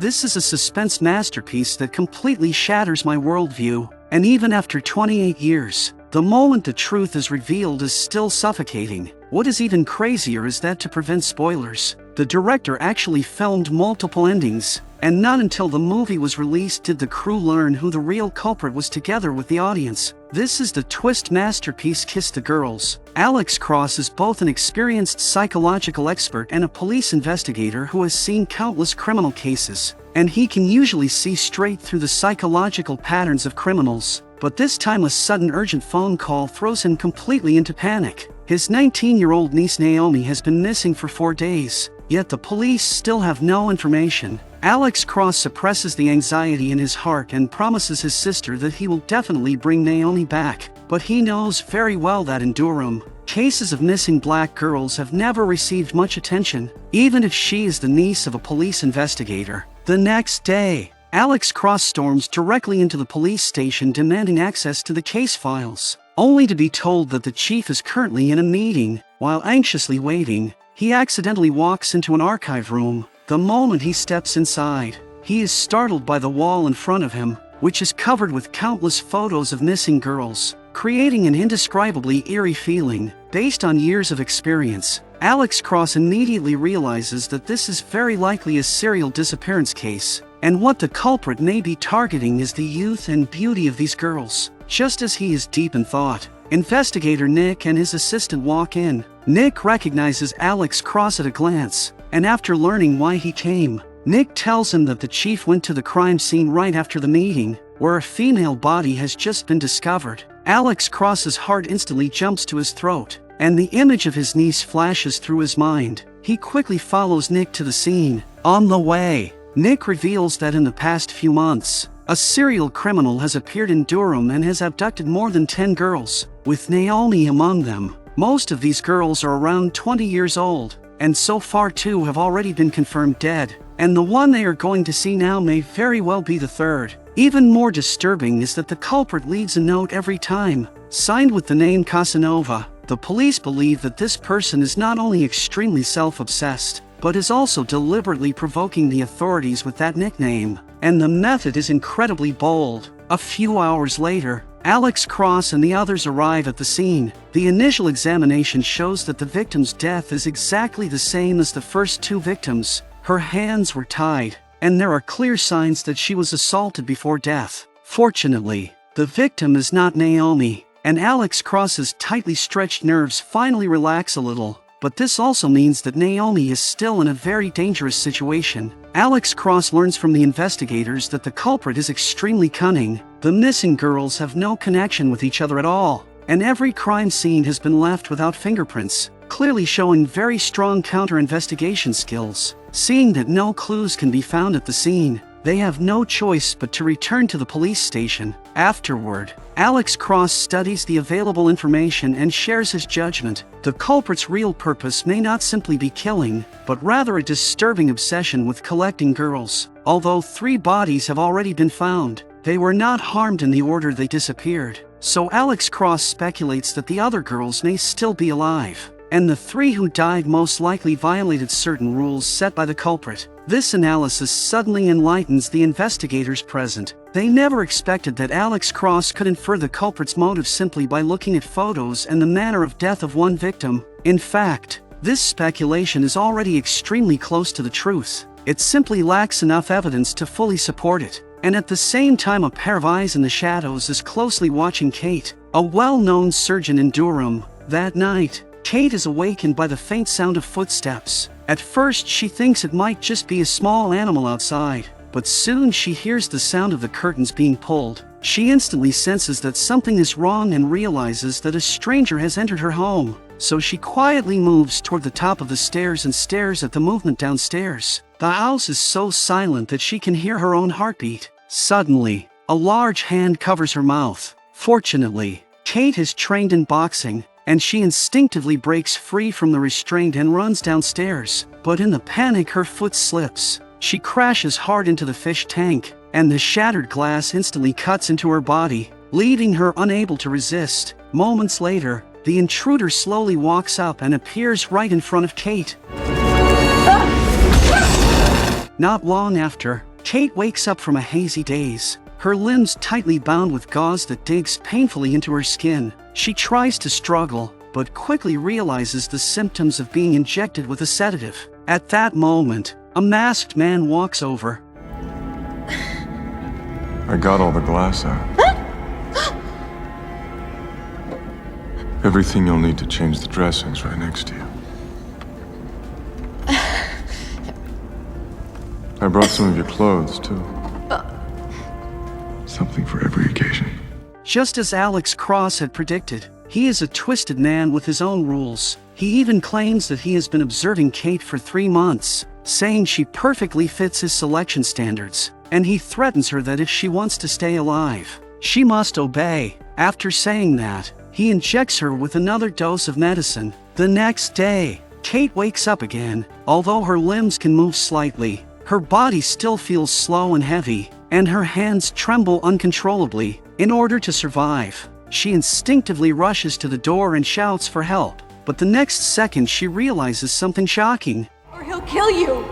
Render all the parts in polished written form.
This is a suspense masterpiece that completely shatters my worldview, and even after 28 years, the moment the truth is revealed is still suffocating. What is even crazier is that to prevent spoilers, the director actually filmed multiple endings, and not until the movie was released did the crew learn who the real culprit was together with the audience. This is the twist masterpiece Kiss the Girls. Alex Cross is both an experienced psychological expert and a police investigator who has seen countless criminal cases, and he can usually see straight through the psychological patterns of criminals. But this time a sudden urgent phone call throws him completely into panic. His 19-year-old niece Naomi has been missing for 4 days, yet the police still have no information. Alex Cross suppresses the anxiety in his heart and promises his sister that he will definitely bring Naomi back. But he knows very well that in Durham, cases of missing black girls have never received much attention, even if she is the niece of a police investigator. The next day, Alex Cross storms directly into the police station demanding access to the case files, only to be told that the chief is currently in a meeting. While anxiously waiting, he accidentally walks into an archive room. The moment he steps inside, he is startled by the wall in front of him, which is covered with countless photos of missing girls, creating an indescribably eerie feeling. Based on years of experience, Alex Cross immediately realizes that this is very likely a serial disappearance case, and what the culprit may be targeting is the youth and beauty of these girls. Just as he is deep in thought, investigator Nick and his assistant walk in. Nick recognizes Alex Cross at a glance, and after learning why he came, Nick tells him that the chief went to the crime scene right after the meeting, where a female body has just been discovered. Alex Cross's heart instantly jumps to his throat, and the image of his niece flashes through his mind. He quickly follows Nick to the scene. On the way, Nick reveals that in the past few months, a serial criminal has appeared in Durham and has abducted more than 10 girls, with Naomi among them. Most of these girls are around 20 years old, and so far 2 have already been confirmed dead, and the one they are going to see now may very well be the third. Even more disturbing is that the culprit leaves a note every time, signed with the name Casanova. The police believe that this person is not only extremely self-obsessed, but is also deliberately provoking the authorities with that nickname. And the method is incredibly bold. A few hours later, Alex Cross and the others arrive at the scene. The initial examination shows that the victim's death is exactly the same as the first 2 victims. Her hands were tied, and there are clear signs that she was assaulted before death. Fortunately, the victim is not Naomi, and Alex Cross's tightly stretched nerves finally relax a little. But this also means that Naomi is still in a very dangerous situation. Alex Cross learns from the investigators that the culprit is extremely cunning. The missing girls have no connection with each other at all, and every crime scene has been left without fingerprints, clearly showing very strong counter-investigation skills. Seeing that no clues can be found at the scene, they have no choice but to return to the police station. Afterward, Alex Cross studies the available information and shares his judgment. The culprit's real purpose may not simply be killing, but rather a disturbing obsession with collecting girls. Although 3 bodies have already been found, they were not harmed in the order they disappeared. So Alex Cross speculates that the other girls may still be alive, and the 3 who died most likely violated certain rules set by the culprit. This analysis suddenly enlightens the investigators present. They never expected that Alex Cross could infer the culprit's motive simply by looking at photos and the manner of death of one victim. In fact, this speculation is already extremely close to the truth. It simply lacks enough evidence to fully support it. And at the same time, a pair of eyes in the shadows is closely watching Kate, a well-known surgeon in Durham. That night, Kate is awakened by the faint sound of footsteps. At first she thinks it might just be a small animal outside, but soon she hears the sound of the curtains being pulled. She instantly senses that something is wrong and realizes that a stranger has entered her home. So she quietly moves toward the top of the stairs and stares at the movement downstairs. The house is so silent that she can hear her own heartbeat. Suddenly, a large hand covers her mouth. Fortunately, Kate is trained in boxing, and she instinctively breaks free from the restraint and runs downstairs. But in the panic, her foot slips. She crashes hard into the fish tank, and the shattered glass instantly cuts into her body, leaving her unable to resist. Moments later, the intruder slowly walks up and appears right in front of Kate. Not long after, Kate wakes up from a hazy daze, her limbs tightly bound with gauze that digs painfully into her skin. She tries to struggle, but quickly realizes the symptoms of being injected with a sedative. At that moment, a masked man walks over. I got all the glass out. Everything you'll need to change the dressings right next to you. I brought some of your clothes, too. Something for every occasion. Just as Alex Cross had predicted, he is a twisted man with his own rules. He even claims that he has been observing Kate for 3 months, saying she perfectly fits his selection standards, and he threatens her that if she wants to stay alive, she must obey. After saying that, he injects her with another dose of medicine. The next day, Kate wakes up again. Although her limbs can move slightly, her body still feels slow and heavy, and her hands tremble uncontrollably. In order to survive, she instinctively rushes to the door and shouts for help. But the next second she realizes something shocking. Or he'll kill you!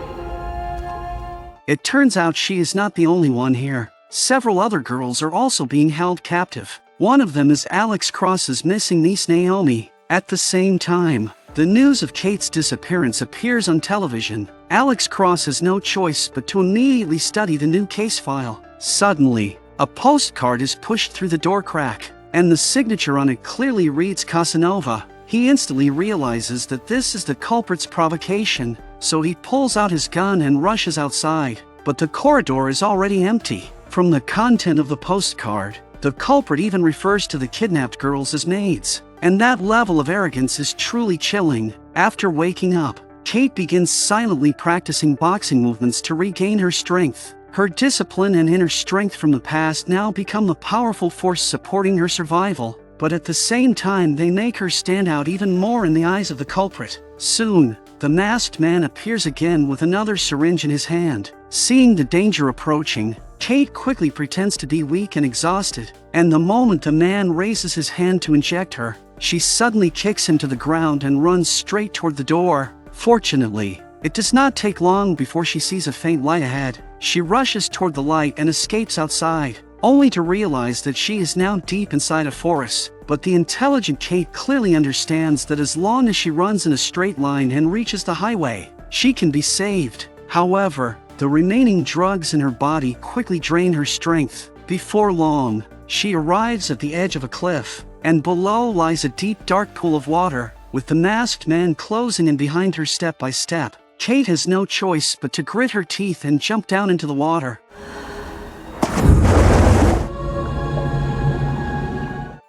It turns out she is not the only one here. Several other girls are also being held captive. One of them is Alex Cross's missing niece Naomi. At the same time, the news of Kate's disappearance appears on television. Alex Cross has no choice but to immediately study the new case file. Suddenly, a postcard is pushed through the door crack, and the signature on it clearly reads Casanova. He instantly realizes that this is the culprit's provocation, so he pulls out his gun and rushes outside. But the corridor is already empty. From the content of the postcard, the culprit even refers to the kidnapped girls as maids. And that level of arrogance is truly chilling. After waking up, Kate begins silently practicing boxing movements to regain her strength. Her discipline and inner strength from the past now become the powerful force supporting her survival, but at the same time they make her stand out even more in the eyes of the culprit. Soon, the masked man appears again with another syringe in his hand. Seeing the danger approaching, Kate quickly pretends to be weak and exhausted, and the moment the man raises his hand to inject her, she suddenly kicks him to the ground and runs straight toward the door. Fortunately, it does not take long before she sees a faint light ahead. She rushes toward the light and escapes outside, only to realize that she is now deep inside a forest. But the intelligent Kate clearly understands that as long as she runs in a straight line and reaches the highway, she can be saved. However, the remaining drugs in her body quickly drain her strength. Before long, she arrives at the edge of a cliff, and below lies a deep dark pool of water, with the masked man closing in behind her step by step. Kate has no choice but to grit her teeth and jump down into the water.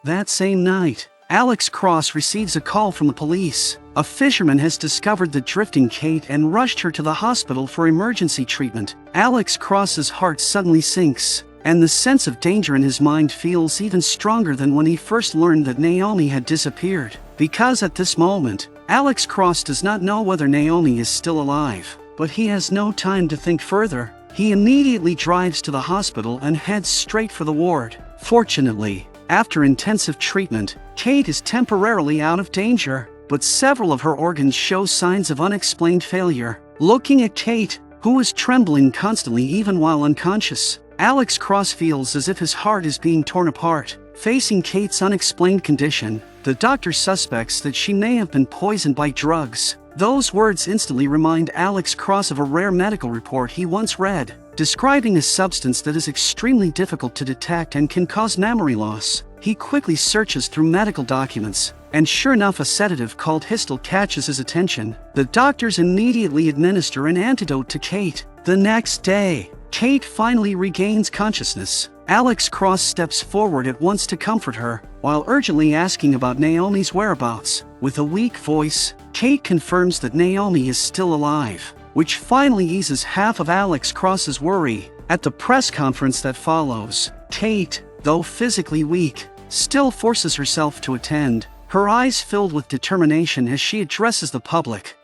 That same night, Alex Cross receives a call from the police. A fisherman has discovered the drifting Kate and rushed her to the hospital for emergency treatment. Alex Cross's heart suddenly sinks, and the sense of danger in his mind feels even stronger than when he first learned that Naomi had disappeared. Because at this moment, Alex Cross does not know whether Naomi is still alive. But he has no time to think further. He immediately drives to the hospital and heads straight for the ward. Fortunately, after intensive treatment, Kate is temporarily out of danger, but several of her organs show signs of unexplained failure. Looking at Kate, who is trembling constantly even while unconscious, Alex Cross feels as if his heart is being torn apart. Facing Kate's unexplained condition, the doctor suspects that she may have been poisoned by drugs. Those words instantly remind Alex Cross of a rare medical report he once read, describing a substance that is extremely difficult to detect and can cause memory loss. He quickly searches through medical documents, and sure enough, a sedative called Histal catches his attention. The doctors immediately administer an antidote to Kate. The next day, Kate finally regains consciousness. Alex Cross steps forward at once to comfort her, while urgently asking about Naomi's whereabouts. With a weak voice, Kate confirms that Naomi is still alive, which finally eases half of Alex Cross's worry. At the press conference that follows, Kate, though physically weak, still forces herself to attend, her eyes filled with determination as she addresses the public.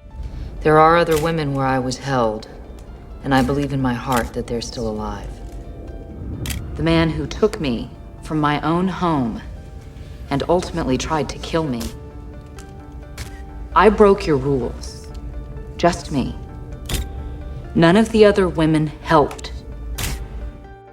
There are other women where I was held, and I believe in my heart that they're still alive. The man who took me from my own home and ultimately tried to kill me. I broke your rules. Just me. None of the other women helped.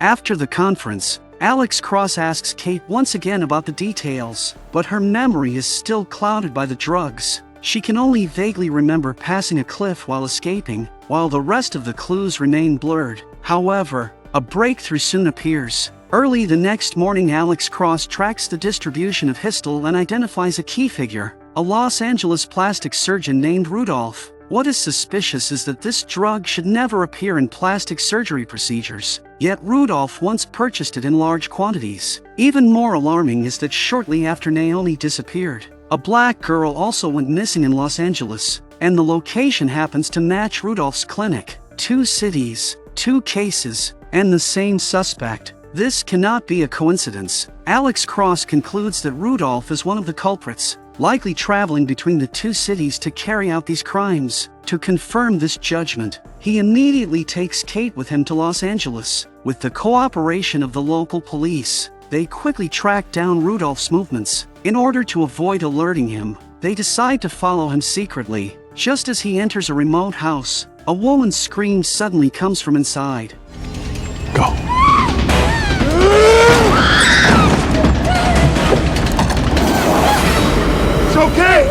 After the conference, Alex Cross asks Kate once again about the details, but her memory is still clouded by the drugs. She can only vaguely remember passing a cliff while escaping, while the rest of the clues remain blurred. However, a breakthrough soon appears. Early the next morning, Alex Cross tracks the distribution of Histel and identifies a key figure, a Los Angeles plastic surgeon named Rudolph. What is suspicious is that this drug should never appear in plastic surgery procedures, yet Rudolph once purchased it in large quantities. Even more alarming is that shortly after Naomi disappeared, a black girl also went missing in Los Angeles, and the location happens to match Rudolph's clinic. 2 cities, 2 cases, and the same suspect. This cannot be a coincidence. Alex Cross concludes that Rudolph is one of the culprits, likely traveling between the 2 cities to carry out these crimes. To confirm this judgment, he immediately takes Kate with him to Los Angeles. With the cooperation of the local police, they quickly track down Rudolph's movements. In order to avoid alerting him, they decide to follow him secretly. Just as he enters a remote house, a woman's scream suddenly comes from inside. Go. It's okay!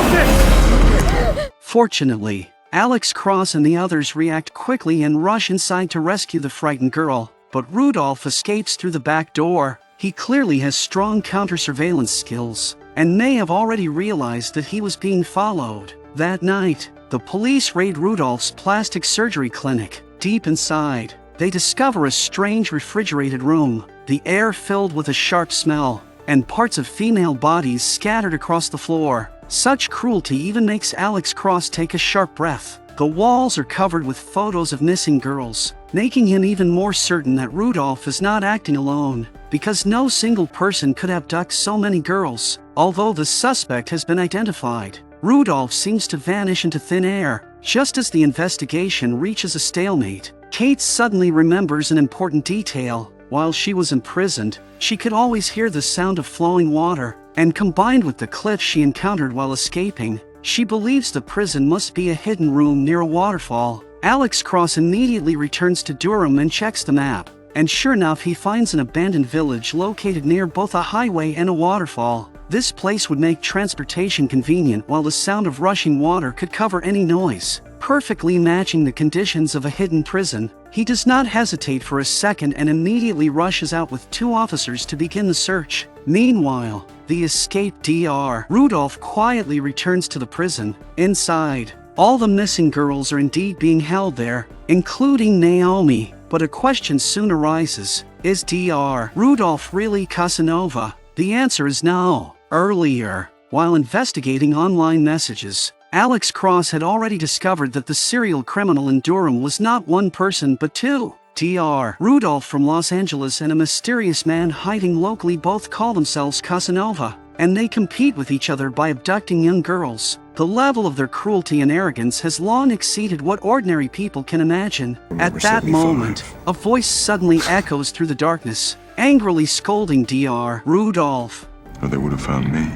Okay! Fortunately, Alex Cross and the others react quickly and rush inside to rescue the frightened girl, but Rudolph escapes through the back door. He clearly has strong counter-surveillance skills, and may have already realized that he was being followed. That night, the police raid Rudolph's plastic surgery clinic. Deep inside, they discover a strange refrigerated room, the air filled with a sharp smell, and parts of female bodies scattered across the floor. Such cruelty even makes Alex Cross take a sharp breath. The walls are covered with photos of missing girls, making him even more certain that Rudolph is not acting alone, because no single person could abduct so many girls. Although the suspect has been identified, Rudolph seems to vanish into thin air. Just as the investigation reaches a stalemate, Kate suddenly remembers an important detail. While she was imprisoned, she could always hear the sound of flowing water, and combined with the cliff she encountered while escaping, she believes the prison must be a hidden room near a waterfall. Alex Cross immediately returns to Durham and checks the map, and sure enough he finds an abandoned village located near both a highway and a waterfall. This place would make transportation convenient, while the sound of rushing water could cover any noise, perfectly matching the conditions of a hidden prison. He does not hesitate for a second and immediately rushes out with 2 officers to begin the search. Meanwhile, the escaped Dr. Rudolph quietly returns to the prison. Inside, all the missing girls are indeed being held there, including Naomi. But a question soon arises: is Dr. Rudolph really Casanova? The answer is no. Earlier, while investigating online messages, Alex Cross had already discovered that the serial criminal in Durham was not one person but 2. Dr. Rudolph from Los Angeles and a mysterious man hiding locally both call themselves Casanova, and they compete with each other by abducting young girls. The level of their cruelty and arrogance has long exceeded what ordinary people can imagine. At that moment, a voice suddenly echoes through the darkness, angrily scolding Dr. Rudolph. Or they would have found me.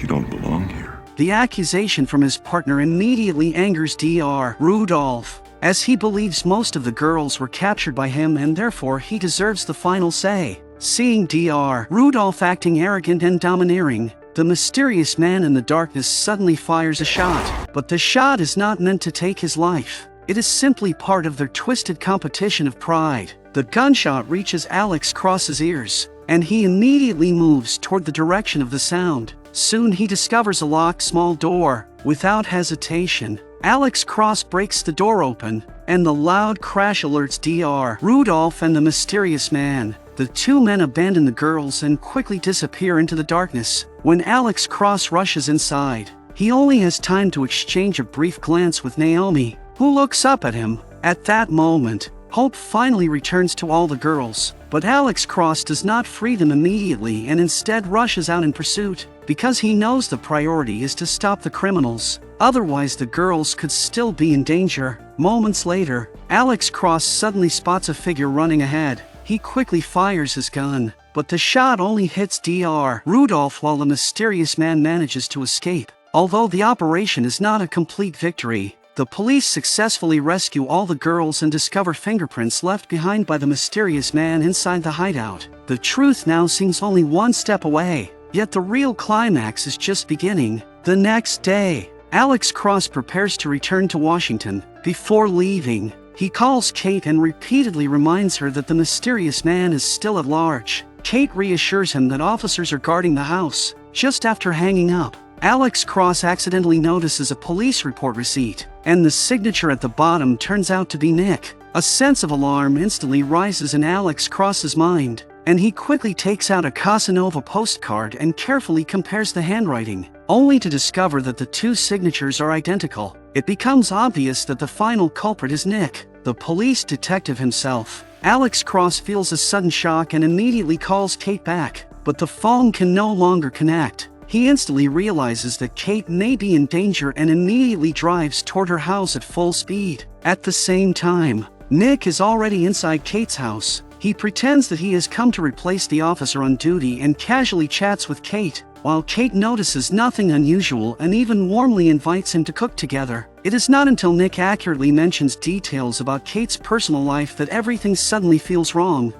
You don't belong here. The accusation from his partner immediately angers Dr. Rudolph, as he believes most of the girls were captured by him and therefore he deserves the final say. Seeing Dr. Rudolph acting arrogant and domineering, the mysterious man in the darkness suddenly fires a shot. But the shot is not meant to take his life. It is simply part of their twisted competition of pride. The gunshot reaches Alex Cross's ears, and he immediately moves toward the direction of the sound. Soon he discovers a locked small door. Without hesitation, Alex Cross breaks the door open, and the loud crash alerts Dr. Rudolph and the mysterious man. The 2 men abandon the girls and quickly disappear into the darkness. When Alex Cross rushes inside, he only has time to exchange a brief glance with Naomi, who looks up at him. At that moment, hope finally returns to all the girls, but Alex Cross does not free them immediately and instead rushes out in pursuit, because he knows the priority is to stop the criminals. Otherwise, the girls could still be in danger. Moments later, Alex Cross suddenly spots a figure running ahead. He quickly fires his gun, but the shot only hits Dr. Rudolph while the mysterious man manages to escape. Although the operation is not a complete victory, The police successfully rescue all the girls and discover fingerprints left behind by the mysterious man inside the hideout. The truth now seems only one step away, yet the real climax is just beginning. The next day, Alex Cross prepares to return to Washington. Before leaving, he calls Kate and repeatedly reminds her that the mysterious man is still at large. Kate reassures him that officers are guarding the house. Just after hanging up, Alex Cross accidentally notices a police report receipt, and the signature at the bottom turns out to be Nick. A sense of alarm instantly rises in Alex Cross's mind, and he quickly takes out a Casanova postcard and carefully compares the handwriting, only to discover that the two signatures are identical. It becomes obvious that the final culprit is Nick, the police detective himself. Alex Cross feels a sudden shock and immediately calls Kate back, but the phone can no longer connect. He instantly realizes that Kate may be in danger and immediately drives toward her house at full speed. At the same time, Nick is already inside Kate's house. He pretends that he has come to replace the officer on duty and casually chats with Kate, while Kate notices nothing unusual and even warmly invites him to cook together. It is not until Nick accurately mentions details about Kate's personal life that everything suddenly feels wrong.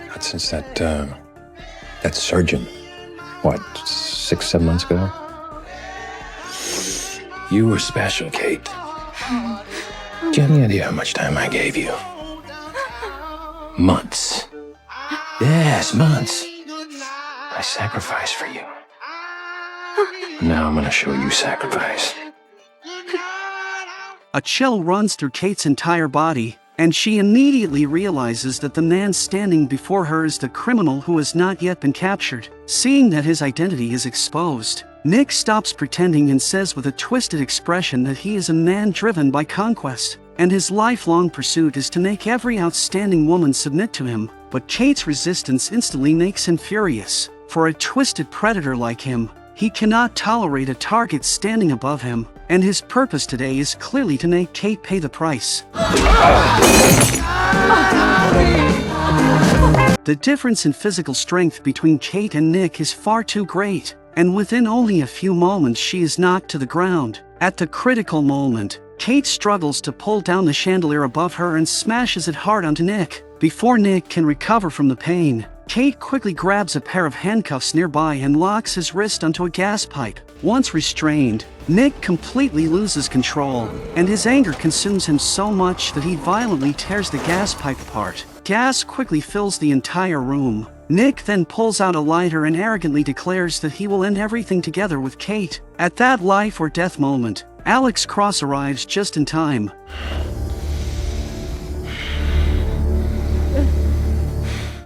Not since that surgeon, 6-7 months ago? You were special, Kate. Do you have any idea how much time I gave you? Months. Yes, months. I sacrificed for you. Now I'm gonna show you sacrifice. A chill runs through Kate's entire body, and she immediately realizes that the man standing before her is the criminal who has not yet been captured. Seeing that his identity is exposed, Nick stops pretending and says with a twisted expression that he is a man driven by conquest, and his lifelong pursuit is to make every outstanding woman submit to him. But Kate's resistance instantly makes him furious. For a twisted predator like him, he cannot tolerate a target standing above him, and his purpose today is clearly to make Kate pay the price. The difference in physical strength between Kate and Nick is far too great, and within only a few moments she is knocked to the ground. At the critical moment, Kate struggles to pull down the chandelier above her and smashes it hard onto Nick. Before Nick can recover from the pain, Kate quickly grabs a pair of handcuffs nearby and locks his wrist onto a gas pipe. Once restrained, Nick completely loses control, and his anger consumes him so much that he violently tears the gas pipe apart. Gas quickly fills the entire room. Nick then pulls out a lighter and arrogantly declares that he will end everything together with Kate. At that life or death moment, Alex Cross arrives just in time.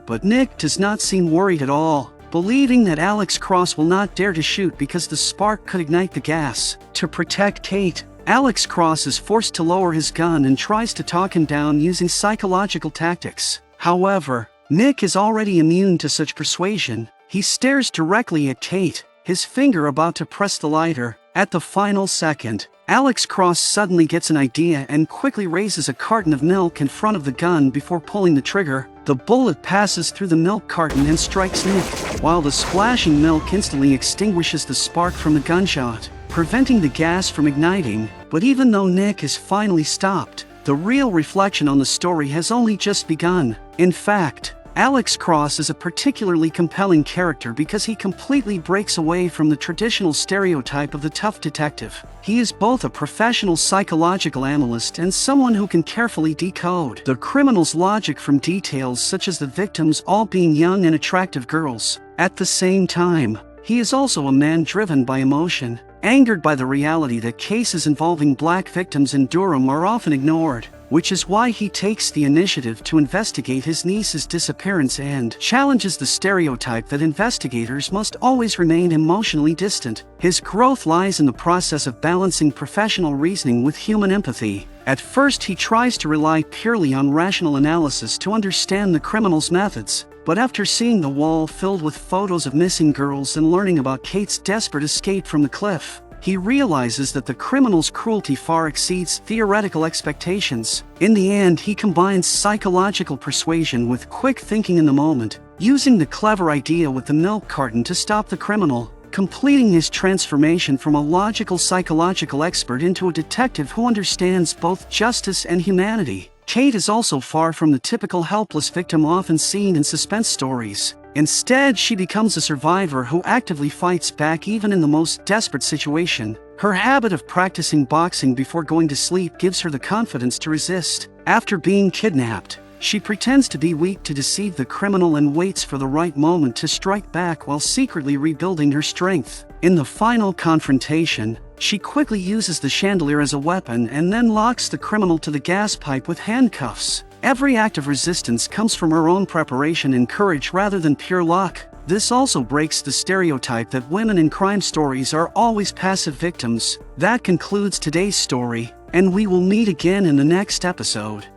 But Nick does not seem worried at all, believing that Alex Cross will not dare to shoot because the spark could ignite the gas. To protect Kate, Alex Cross is forced to lower his gun and tries to talk him down using psychological tactics. However, Nick is already immune to such persuasion. He stares directly at Kate, his finger about to press the lighter. At the final second, Alex Cross suddenly gets an idea and quickly raises a carton of milk in front of the gun before pulling the trigger. The bullet passes through the milk carton and strikes Nick, while the splashing milk instantly extinguishes the spark from the gunshot, preventing the gas from igniting. But even though Nick is finally stopped, the real reflection on the story has only just begun. In fact, Alex Cross is a particularly compelling character because he completely breaks away from the traditional stereotype of the tough detective. He is both a professional psychological analyst and someone who can carefully decode the criminal's logic from details such as the victims all being young and attractive girls. At the same time, he is also a man driven by emotion, angered by the reality that cases involving black victims in Durham are often ignored, which is why he takes the initiative to investigate his niece's disappearance and challenges the stereotype that investigators must always remain emotionally distant. His growth lies in the process of balancing professional reasoning with human empathy. At first, he tries to rely purely on rational analysis to understand the criminal's methods. But after seeing the wall filled with photos of missing girls and learning about Kate's desperate escape from the cliff, he realizes that the criminal's cruelty far exceeds theoretical expectations. In the end, he combines psychological persuasion with quick thinking in the moment, using the clever idea with the milk carton to stop the criminal. completing his transformation from a logical psychological expert into a detective who understands both justice and humanity. Kate is also far from the typical helpless victim often seen in suspense stories. Instead, she becomes a survivor who actively fights back even in the most desperate situation. Her habit of practicing boxing before going to sleep gives her the confidence to resist. After being kidnapped, she pretends to be weak to deceive the criminal and waits for the right moment to strike back while secretly rebuilding her strength. In the final confrontation, she quickly uses the chandelier as a weapon and then locks the criminal to the gas pipe with handcuffs. Every act of resistance comes from her own preparation and courage rather than pure luck. This also breaks the stereotype that women in crime stories are always passive victims. That concludes today's story, and we will meet again in the next episode.